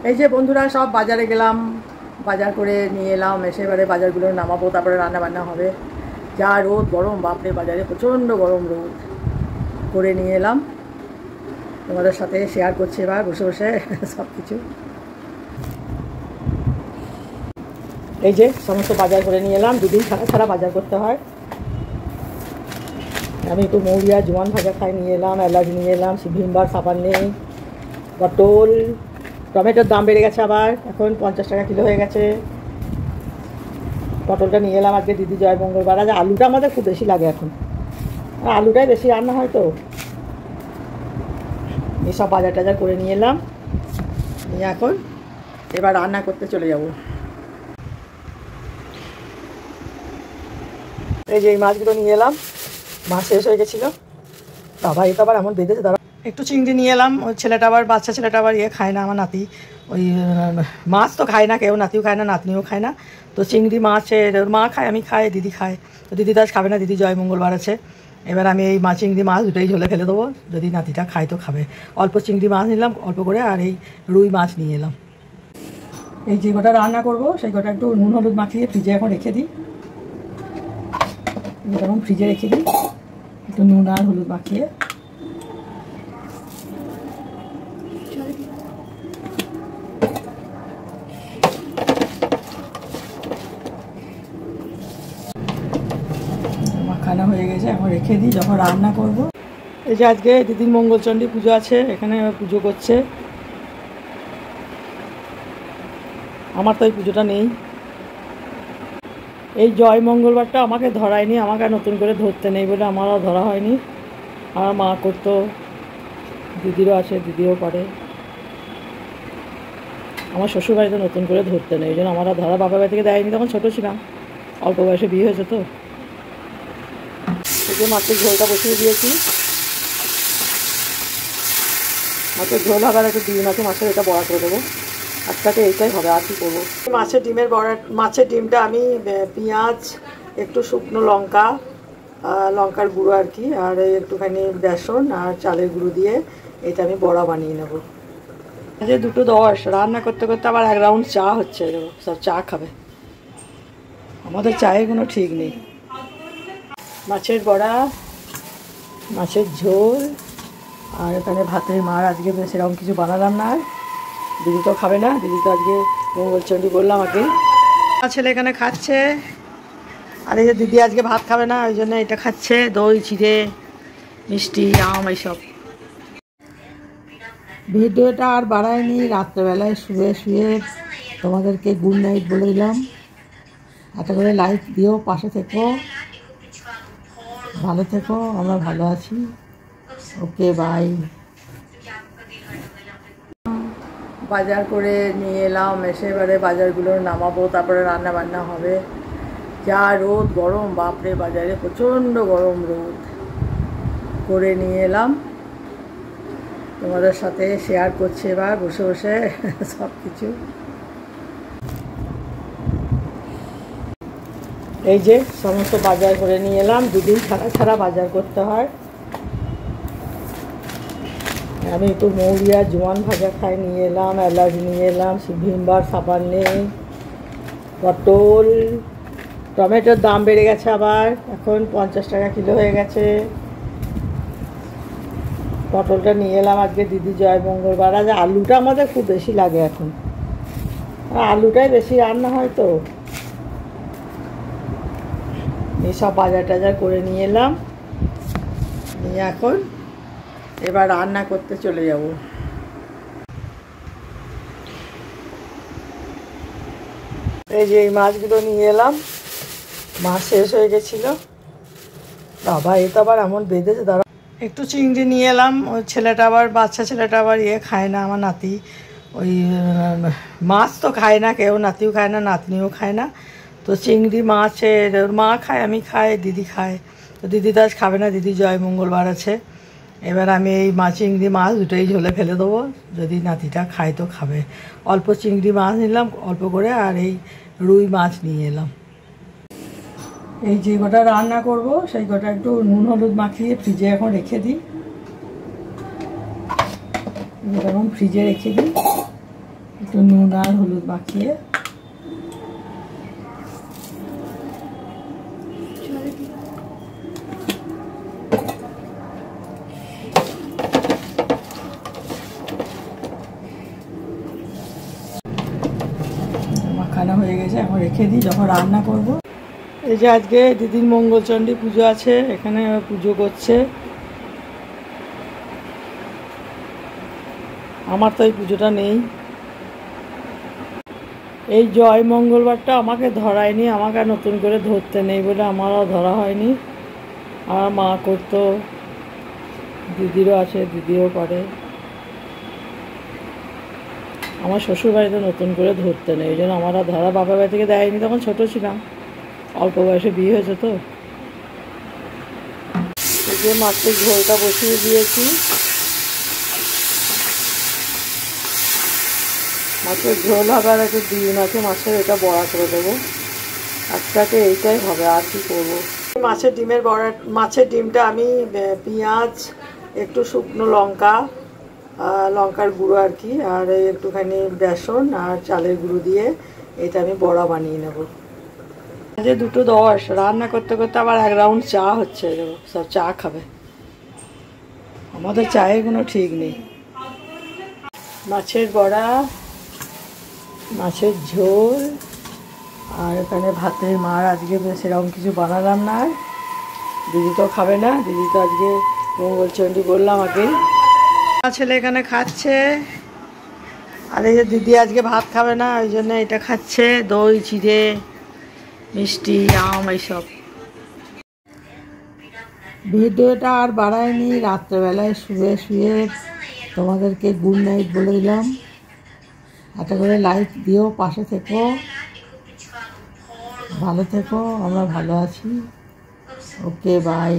এই যে বন্ধুরা সব বাজারে গেলাম, বাজার করে নিয়ে এলাম, এসে এবারে বাজারগুলো নামাবো, তারপরে রান্না বান্না হবে। যা রোদ গরম, বাপরে বাজারে প্রচণ্ড গরম রোদ। করে নিয়ে এলাম, তোমাদের সাথে শেয়ার করছি এবার বসে বসে সব কিছু। এই যে সমস্ত বাজার করে নিয়ে এলাম, দুদিন ছাড়া ছাড়া বাজার করতে হয়। আমি একটু মৌরিয়া জোয়ান ভাজা খাই নিয়ে এলাম, এলাচ নিয়ে এলাম, ভিমবার সাবান নেই, পটল, টমেটোর দাম বেড়ে গেছে আবার, এখন 50 টাকা কিলো হয়ে গেছে। পটলটা নিয়ে এলাম আজকে দিদি জয় মঙ্গলবার। আজ আলুটা আমাদের খুব বেশি লাগে এখন, আলুটাই বেশি রান্না হয় তো। এসব বাজার টাজার করে নিয়ে এলাম, নিয়ে এখন এবার রান্না করতে চলে যাব। এই যে এই মাছগুলো নিয়ে এলাম, মাছ শেষ হয়ে গেছিলো। বাবা এটা আবার এমন বেঁধেছে, দাঁড়া। একটু চিংড়ি নিয়ে এলাম, ওই ছেলেটা আবার বাচ্চা ছেলেটা আবার খায় না, আমার নাতি ওই মাছ তো খায় না কেউ, নাতিও খায় না নাতনিও খায় না। তো চিংড়ি মাছের ওর মা খায়, আমি খাই, দিদি খায়। তো দিদি আজ খাবে না, দিদি জয় মঙ্গলবার আছে। এবার আমি এই চিংড়ি মাছ দুটোই ঝোলে ফেলে দেবো, যদি নাতিটা খায় তো খাবে। অল্প চিংড়ি মাছ নিলাম অল্প করে, আর এই রুই মাছ নিয়ে এলাম। এই যে গোটা রান্না করবো সেই গোটা একটু নুন হলুদ মাখিয়ে ফ্রিজে এখন রেখে দিই। যেমন ফ্রিজে রেখে দিই একটু নুন আর হলুদ মাখিয়ে। মাখানো হয়ে গেছে, এখন রেখে দিই যখন রান্না করব। এই যে আজকে দিদির মঙ্গলচণ্ডী পুজো আছে, এখানে পুজো করছে। আমার তো এই পুজোটা নেই। এই জয় মঙ্গলবারটা আমাকে ধরায়নি, আমাকে নতুন করে ধরতে নেই বলে আমারও ধরা হয়নি। আমার মা করতো, দিদিরও আছে, দিদিও করে। আমার শ্বশুরবাড়িতে নতুন করে ধরতে নেই, এই জন্য আমরা ধরা বাবার বাড়ি থেকে দেয়নি, তখন ছোটো ছিলাম, অল্প বয়সে বিয়ে হয়েছে তো। এই যে মাছের ঝোলটা বসিয়ে দিয়েছি, মাছের ঝোল হবে আর একটু ডিম আছে মাছের, এটা বড়া করে দেবো। আজটাকে এইটাই হবে, আর কি করবো। মাছের ডিমের বড়া, মাছের ডিমটা আমি পেঁয়াজ, একটু শুকনো লঙ্কা, লঙ্কার গুঁড়ো আর কি, আর একটুখানি বেসন আর চালের গুঁড়ো দিয়ে এটা আমি বড়া বানিয়ে নেবো। যে 2:10 রান্না করতে করতে আবার 1 রাউন্ড চা হচ্ছে, সব চা খাবে। আমাদের চায়ের কোনো ঠিক নেই। মাছের বড়া, মাছের ঝোল, আর এখানে ভাতের মার। আজকে সেরকম কিছু বানালাম না, আর দিদি তো খাবে না, দিদি তো আজকে মঙ্গলচণ্ডী বললাম আগে। ছেলে এখানে খাচ্ছে, আর এই যে দিদি আজকে ভাত খাবে না, ওই জন্য এটা খাচ্ছে, দই চিড়ে মিষ্টি আম এইসব। ভিডিওটা আর বাড়ায়নি, রাত্রেবেলায় শুয়ে শুয়ে তোমাদেরকে গুড নাইট বলে দিলাম। একটা করে লাইক দিও, পাশে থেকো, ভালো থেকো, আমরা ভালো আছি। Okay bye. বাজার করে নিয়ে এলাম, এসে এবারে বাজারগুলো নামাবো, তারপরে রান্না বান্না হবে। যা রোদ গরম, বাপরে বাজারে প্রচণ্ড গরম রোদ। করে নিয়ে এলাম, তোমাদের সাথে শেয়ার করছি এবার বসে বসে সব কিছু। এই যে সমস্ত বাজার করে নিয়ে এলাম, দুদিন ছাড়া ছাড়া বাজার করতে হয়। আমি একটু মৌরিয়া জোয়ান ভাজা খাই নিয়ে এলাম, এলাচ নিয়ে এলাম, ভিমবার সাবান নেই, পটল, টমেটোর দাম বেড়ে গেছে আবার, এখন 50 টাকা কিলো হয়ে গেছে। পটলটা নিয়ে এলাম আজকে দিদি জয় মঙ্গলবার। আজ আলুটা আমাদের খুব বেশি লাগে এখন, আলুটাই বেশি রান্না হয় তো। এসব বাজার টাজার করে নিয়ে এলাম, নিয়ে এখন এবার রান্না করতে চলে যাব। এই যে এই মাছগুলো নিয়ে এলাম, মাছ শেষ হয়ে গেছিলো। বাবা এটা আবার এমন বেঁধেছে, দাঁড়া। একটু চিংড়ি নিয়ে এলাম, ওই ছেলেটা আবার বাচ্চা ছেলেটা আবার খায় না, আমার নাতি ওই মাছ তো খায় না কেউ, নাতিও খায় না নাতনিও খায় না। তো চিংড়ি মাছের ওর মা খায়, আমি খাই, দিদি খায়। তো দিদি আজ খাবে না, দিদি জয় মঙ্গলবার আছে। এবার আমি এই চিংড়ি মাছ দুটোই ঝোলে ফেলে দেবো, যদি নাতিটা খায় তো খাবে। অল্প চিংড়ি মাছ নিলাম অল্প করে, আর এই রুই মাছ নিয়ে এলাম। এই যে গোটা রান্না করব সেই গোটা একটু নুন হলুদ মাখিয়ে ফ্রিজে এখন রেখে দিই। যেমন ফ্রিজে রেখে দিই একটু নুন আর হলুদ মাখিয়ে মাখানো হয়ে গেছে। এখন রেখে দিই, যখন রান্না করব। এই যে আজকে দিদির মঙ্গলচণ্ডী পুজো আছে, এখানে পুজো করছে। আমার তো এই পুজোটা নেই। এই জয় মঙ্গলবারটা আমাকে ধরায়নি, আমাকে আর নতুন করে ধরতে নেই বলে আমারও ধরা হয়নি। আমার মা করতো, দিদিরও আছে, দিদিও করে। আমার শ্বশুরবাড়িতে নতুন করে ধরতে নেই, ওই জন্য আমার আর ধরা, বাবার বাড়ি থেকে দেয়নি, তখন ছোটো ছিলাম, অল্প বয়সে বিয়ে হয়েছে তো। এই যে মাছের ঝোলটা বসিয়ে দিয়েছি। মাছের ঝোল হবে আর একটু ডিম আছে মাছের, এটা বড়া করে দেবো। আজকে এইটাই হবে, আর কি করবো। মাছের ডিমের বড়া, মাছের ডিমটা আমি পেঁয়াজ, একটু শুকনো লঙ্কা, লঙ্কার গুঁড়ো আর কি, আর একটুখানি বেসন আর চালের গুঁড়ো দিয়ে এটা আমি বড়া বানিয়ে নেব। আজকে 2:10, রান্না করতে করতে আবার 1 রাউন্ড চা হচ্ছে, সব চা খাবে। আমাদের চায়ের কোনো ঠিক নেই। মাছের বড়া, মাছের ঝোল, আর এখানে ভাতের মার। আজকে সেরকম কিছু বানালাম না, আর দিদি তো খাবে না, দিদি তো আজকে মঙ্গলচণ্ডী বললাম আগে। ছেলে এখানে খাচ্ছে, আর এই যে দিদি আজকে ভাত খাবে না, ওই জন্য এটা খাচ্ছে, দই, চিড়ে, মিষ্টি, আম, এইসব। ভিডিওটা আর বাড়ায়নি, রাত্রেবেলায় শুয়ে শুয়ে তোমাদেরকে গুড নাইট বলে দিলাম। একটা করে লাইক দিও, পাশে থেকো, ভালো থেকো, আমরা ভালো আছি। ওকে, বাই।